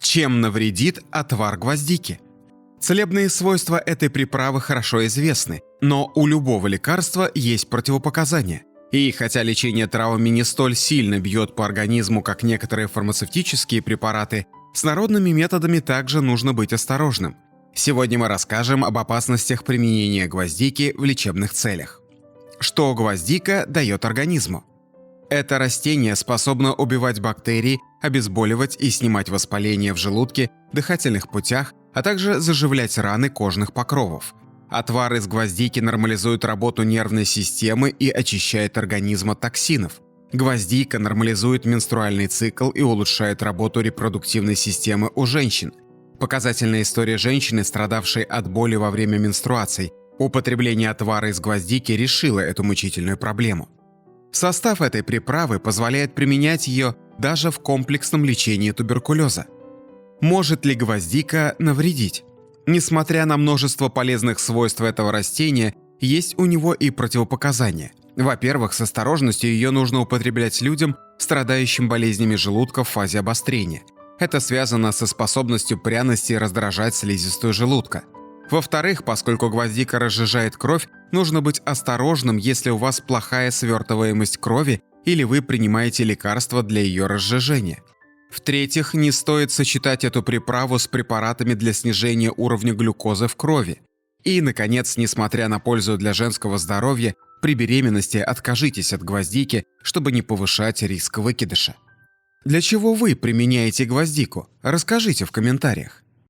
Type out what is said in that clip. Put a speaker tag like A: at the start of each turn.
A: Чем навредит отвар гвоздики? Целебные свойства этой приправы хорошо известны, но у любого лекарства есть противопоказания. И хотя лечение травами не столь сильно бьет по организму, как некоторые фармацевтические препараты, с народными методами также нужно быть осторожным. Сегодня мы расскажем об опасностях применения гвоздики в лечебных целях. Что гвоздика дает организму? Это растение способно убивать бактерии, обезболивать и снимать воспаление в желудке, дыхательных путях, а также заживлять раны кожных покровов. Отвар из гвоздики нормализует работу нервной системы и очищает организм от токсинов. Гвоздика нормализует менструальный цикл и улучшает работу репродуктивной системы у женщин. Показательная история женщины, страдавшей от боли во время менструаций. Употребление отвара из гвоздики решило эту мучительную проблему. Состав этой приправы позволяет применять ее даже в комплексном лечении туберкулеза. Может ли гвоздика навредить? Несмотря на множество полезных свойств этого растения, есть у него и противопоказания. Во-первых, с осторожностью ее нужно употреблять людям, страдающим болезнями желудка в фазе обострения. Это связано со способностью пряности раздражать слизистую желудка. Во-вторых, поскольку гвоздика разжижает кровь, нужно быть осторожным, если у вас плохая свертываемость крови или вы принимаете лекарства для ее разжижения. В-третьих, не стоит сочетать эту приправу с препаратами для снижения уровня глюкозы в крови. И, наконец, несмотря на пользу для женского здоровья, при беременности откажитесь от гвоздики, чтобы не повышать риск выкидыша. Для чего вы применяете гвоздику? Расскажите в комментариях.